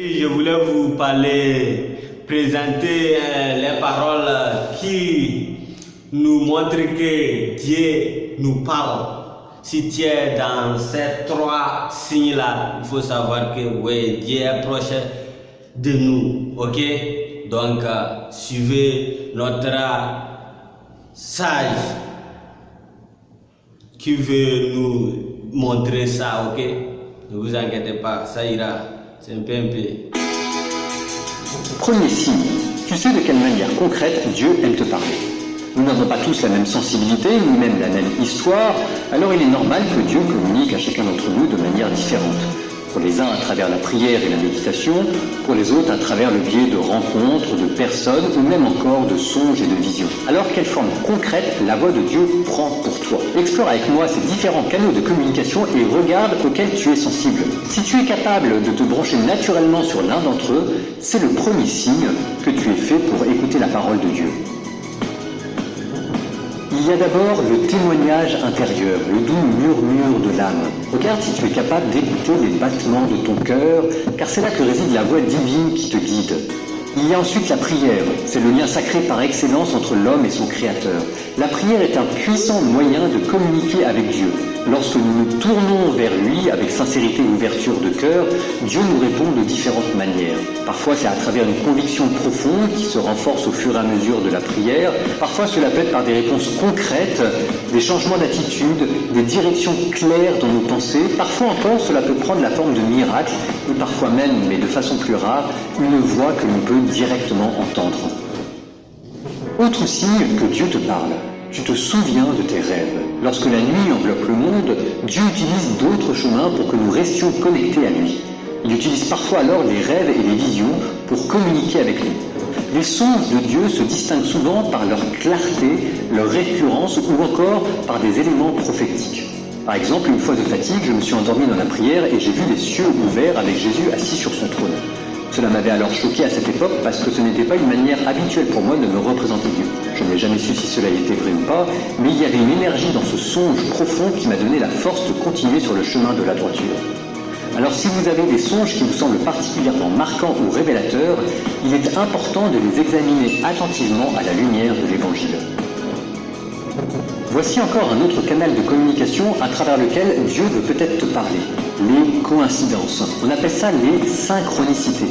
Je voulais vous parler, présenter les paroles qui nous montrent que Dieu nous parle. Si tu es dans ces trois signes-là, il faut savoir que oui, Dieu est proche de nous. Ok? Donc, suivez notre sage qui veut nous montrer ça. Ok? Ne vous inquiétez pas, ça ira. C'est un peu. Premier signe, tu sais de quelle manière concrète Dieu aime te parler. Nous n'avons pas tous la même sensibilité, ni même la même histoire, alors il est normal que Dieu communique à chacun d'entre nous de manière différente. Pour les uns à travers la prière et la méditation, pour les autres à travers le biais de rencontres, de personnes ou même encore de songes et de visions. Alors quelle forme concrète la voix de Dieu prend pour toi? Explore avec moi ces différents canaux de communication et regarde auxquels tu es sensible. Si tu es capable de te brancher naturellement sur l'un d'entre eux, c'est le premier signe que tu es fait pour écouter la parole de Dieu. Il y a d'abord le témoignage intérieur, le doux murmure de l'âme. Regarde si tu es capable d'écouter les battements de ton cœur, car c'est là que réside la voix divine qui te guide. Il y a ensuite la prière, c'est le lien sacré par excellence entre l'homme et son Créateur. La prière est un puissant moyen de communiquer avec Dieu. Lorsque nous nous tournons vers lui avec sincérité et ouverture de cœur, Dieu nous répond de différentes manières. Parfois c'est à travers une conviction profonde qui se renforce au fur et à mesure de la prière. Parfois cela peut être par des réponses concrètes, des changements d'attitude, des directions claires dans nos pensées. Parfois encore cela peut prendre la forme de miracles et parfois même, mais de façon plus rare, une voix que l'on peut directement entendre. Autre signe que Dieu te parle. Tu te souviens de tes rêves. Lorsque la nuit enveloppe le monde, Dieu utilise d'autres chemins pour que nous restions connectés à lui. Il utilise parfois alors les rêves et les visions pour communiquer avec nous. Les songes de Dieu se distinguent souvent par leur clarté, leur récurrence ou encore par des éléments prophétiques. Par exemple, une fois de fatigue, je me suis endormi dans la prière et j'ai vu les cieux ouverts avec Jésus assis sur son trône. Cela m'avait alors choqué à cette époque parce que ce n'était pas une manière habituelle pour moi de me représenter Dieu. Je n'ai jamais su si cela était vrai ou pas, mais il y avait une énergie dans ce songe profond qui m'a donné la force de continuer sur le chemin de la droiture. Alors si vous avez des songes qui vous semblent particulièrement marquants ou révélateurs, il est important de les examiner attentivement à la lumière de l'Évangile. Voici encore un autre canal de communication à travers lequel Dieu veut peut-être te parler. Les coïncidences. On appelle ça les synchronicités.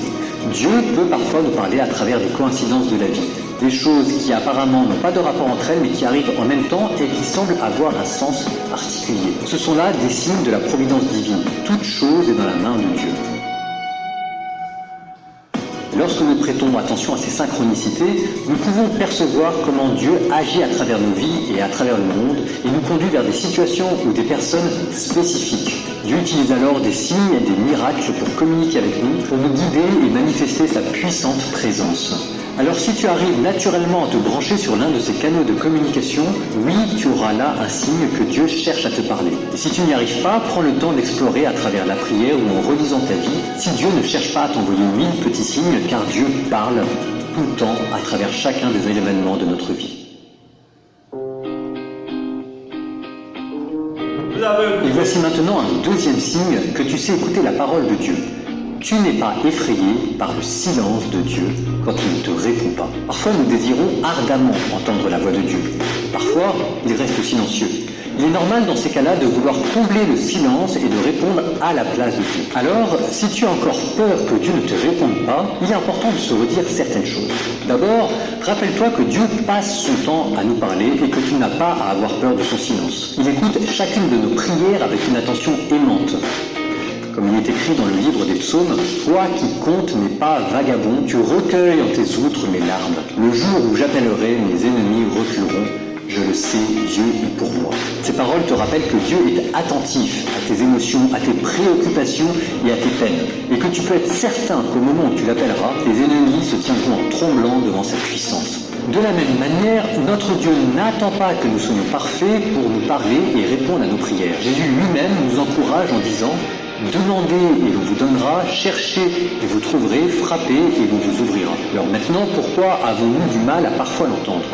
Dieu peut parfois nous parler à travers des coïncidences de la vie. Des choses qui apparemment n'ont pas de rapport entre elles mais qui arrivent en même temps et qui semblent avoir un sens particulier. Ce sont là des signes de la providence divine. Toute chose est dans la main de Dieu. Lorsque nous prêtons attention à ces synchronicités, nous pouvons percevoir comment Dieu agit à travers nos vies et à travers le monde et nous conduit vers des situations ou des personnes spécifiques. Dieu utilise alors des signes et des miracles pour communiquer avec nous, pour nous guider et manifester sa puissante présence. Alors si tu arrives naturellement à te brancher sur l'un de ces canaux de communication, oui, tu auras là un signe que Dieu cherche à te parler. Et si tu n'y arrives pas, prends le temps d'explorer à travers la prière ou en relisant ta vie, si Dieu ne cherche pas à t'envoyer 1000 petits signes, car Dieu parle tout le temps à travers chacun des événements de notre vie. Et voici maintenant un deuxième signe que tu sais écouter la parole de Dieu. Tu n'es pas effrayé par le silence de Dieu quand il ne te répond pas. Parfois, nous désirons ardemment entendre la voix de Dieu. Parfois, il reste silencieux. Il est normal dans ces cas-là de vouloir combler le silence et de répondre à la place de Dieu. Alors, si tu as encore peur que Dieu ne te réponde pas, il est important de se redire certaines choses. D'abord, rappelle-toi que Dieu passe son temps à nous parler et que tu n'as pas à avoir peur de son silence. Il écoute chacune de nos prières avec une attention aimante. Comme il est écrit dans le livre des psaumes, « Toi qui comptes n'est pas vagabond, tu recueilles en tes outres mes larmes. Le jour où j'appellerai, mes ennemis reculeront. Je le sais, Dieu est pour moi. » Ces paroles te rappellent que Dieu est attentif à tes émotions, à tes préoccupations et à tes peines. Et que tu peux être certain qu'au moment où tu l'appelleras, tes ennemis se tiendront en tremblant devant sa puissance. De la même manière, notre Dieu n'attend pas que nous soyons parfaits pour nous parler et répondre à nos prières. Jésus lui-même nous encourage en disant « Demandez et l'on vous donnera, cherchez et vous trouverez, frappez et l'on vous ouvrira. » Alors maintenant, pourquoi avons-nous du mal à parfois l'entendre ?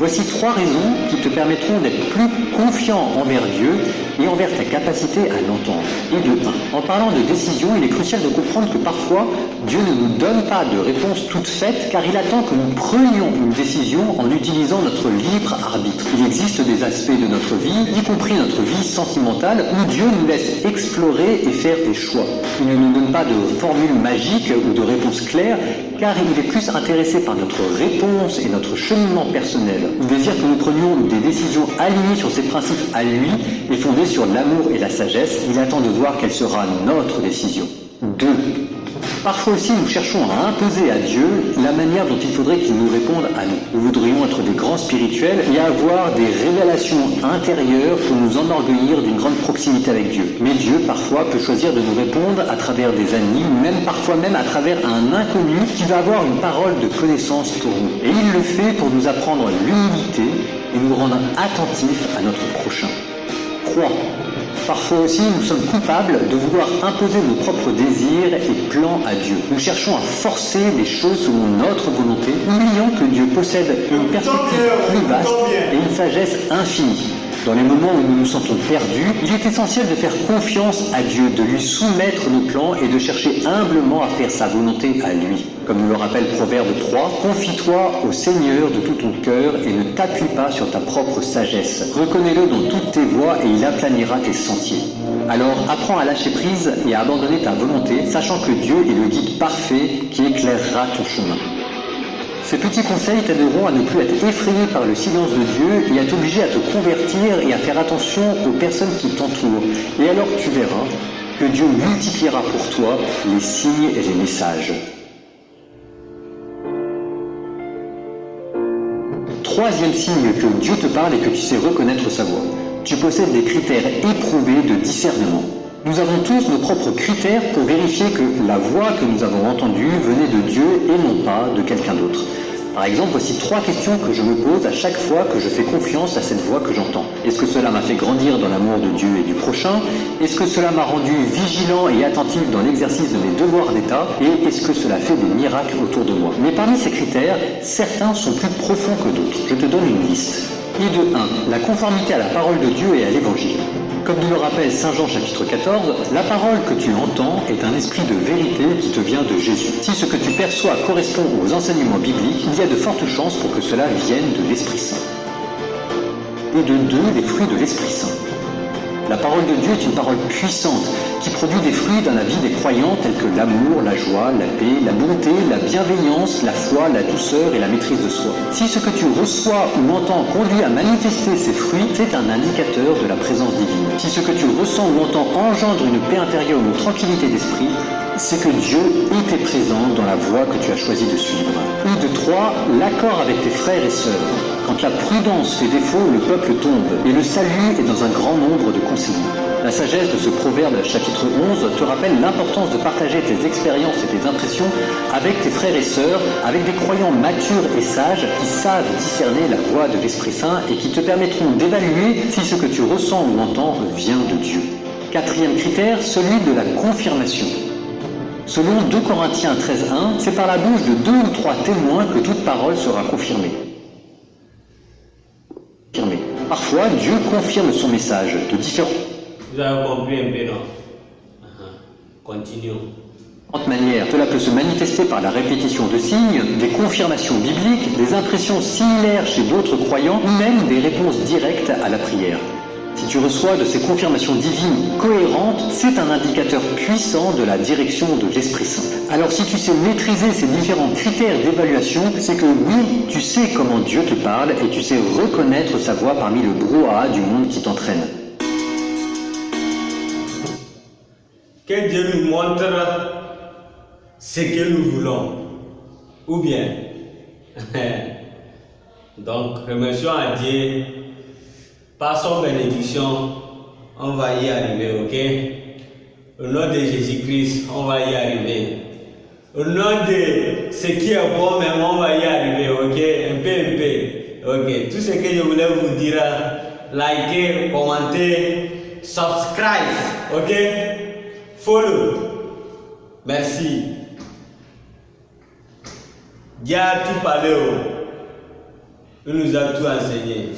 Voici 3 raisons qui te permettront d'être plus confiant envers Dieu et envers ta capacité à l'entendre. Et de 1. En parlant de décision, il est crucial de comprendre que parfois, Dieu ne nous donne pas de réponse toute faite car il attend que nous prenions une décision en utilisant notre libre arbitre. Il existe des aspects de notre vie, y compris notre vie sentimentale, où Dieu nous laisse explorer et faire des choix. Il ne nous donne pas de formule magique ou de réponse claire car il est plus intéressé par notre réponse et notre cheminement personnel. Il désire que nous prenions des décisions alignées sur ses principes à lui et fondées sur l'amour et la sagesse. Il attend de voir quelle sera notre décision. 2. Parfois aussi, nous cherchons à imposer à Dieu la manière dont il faudrait qu'il nous réponde à nous. Nous voudrions être des grands spirituels et avoir des révélations intérieures pour nous enorgueillir d'une grande proximité avec Dieu. Mais Dieu, parfois, peut choisir de nous répondre à travers des amis, parfois même à travers un inconnu qui va avoir une parole de connaissance pour nous. Et il le fait pour nous apprendre l'humilité et nous rendre attentifs à notre prochain. 3. Parfois aussi, nous sommes coupables de vouloir imposer nos propres désirs et plans à Dieu. Nous cherchons à forcer les choses selon notre volonté, oubliant que Dieu possède une perspective plus vaste et une sagesse infinie. Dans les moments où nous nous sentons perdus, il est essentiel de faire confiance à Dieu, de lui soumettre nos plans et de chercher humblement à faire sa volonté à lui. Comme nous le rappelle Proverbe 3, « Confie-toi au Seigneur de tout ton cœur et ne t'appuie pas sur ta propre sagesse. Reconnais-le dans toutes tes voies et il aplanira tes sentiers. » Alors apprends à lâcher prise et à abandonner ta volonté, sachant que Dieu est le guide parfait qui éclairera ton chemin. Ces petits conseils t'aideront à ne plus être effrayé par le silence de Dieu et à t'obliger à te convertir et à faire attention aux personnes qui t'entourent. Et alors tu verras que Dieu multipliera pour toi les signes et les messages. Troisième signe que Dieu te parle et que tu sais reconnaître sa voix. Tu possèdes des critères éprouvés de discernement. Nous avons tous nos propres critères pour vérifier que la voix que nous avons entendue venait de Dieu et non pas de quelqu'un d'autre. Par exemple, voici 3 questions que je me pose à chaque fois que je fais confiance à cette voix que j'entends. Est-ce que cela m'a fait grandir dans l'amour de Dieu et du prochain? Est-ce que cela m'a rendu vigilant et attentif dans l'exercice de mes devoirs d'État? Et est-ce que cela fait des miracles autour de moi? Mais parmi ces critères, certains sont plus profonds que d'autres. Je te donne une liste. Et de 1, la conformité à la parole de Dieu et à l'Évangile. Comme nous le rappelle Saint Jean chapitre 14, la parole que tu entends est un esprit de vérité qui te vient de Jésus. Si ce que tu perçois correspond aux enseignements bibliques, il y a de fortes chances pour que cela vienne de l'Esprit Saint. Et de 2, les fruits de l'Esprit Saint. La parole de Dieu est une parole puissante qui produit des fruits dans la vie des croyants tels que l'amour, la joie, la paix, la bonté, la bienveillance, la foi, la douceur et la maîtrise de soi. Si ce que tu reçois ou entends conduit à manifester ces fruits, c'est un indicateur de la présence divine. Si ce que tu ressens ou entends engendre une paix intérieure ou une tranquillité d'esprit, c'est que Dieu était présent dans la voie que tu as choisi de suivre. Et de 3, l'accord avec tes frères et sœurs. Quand la prudence fait défaut, le peuple tombe, et le salut est dans un grand nombre de conseillers. La sagesse de ce proverbe chapitre 11 te rappelle l'importance de partager tes expériences et tes impressions avec tes frères et sœurs, avec des croyants matures et sages qui savent discerner la voix de l'Esprit Saint et qui te permettront d'évaluer si ce que tu ressens ou entends vient de Dieu. 4e critère, celui de la confirmation. Selon 2 Corinthiens 13.1, c'est par la bouche de 2 ou 3 témoins que toute parole sera confirmée. Parfois, Dieu confirme son message de différentes manières. Cela peut se manifester par la répétition de signes, des confirmations bibliques, des impressions similaires chez d'autres croyants ou même des réponses directes à la prière. Si tu reçois de ces confirmations divines cohérentes, c'est un indicateur puissant de la direction de l'Esprit Saint. Alors si tu sais maîtriser ces différents critères d'évaluation, c'est que oui, tu sais comment Dieu te parle et tu sais reconnaître sa voix parmi le brouhaha du monde qui t'entraîne. Que Dieu nous montre ce que nous voulons. Ou bien, donc remercions à Dieu. Par son bénédiction, on va y arriver, ok? Au nom de Jésus-Christ, on va y arriver. Au nom de ce qui est bon, même on va y arriver, ok? Un peu, ok? Tout ce que je voulais vous dire, likez, commentez, subscribe, ok? Follow. Merci. Dieu a tout parlé, il nous a tout enseigné.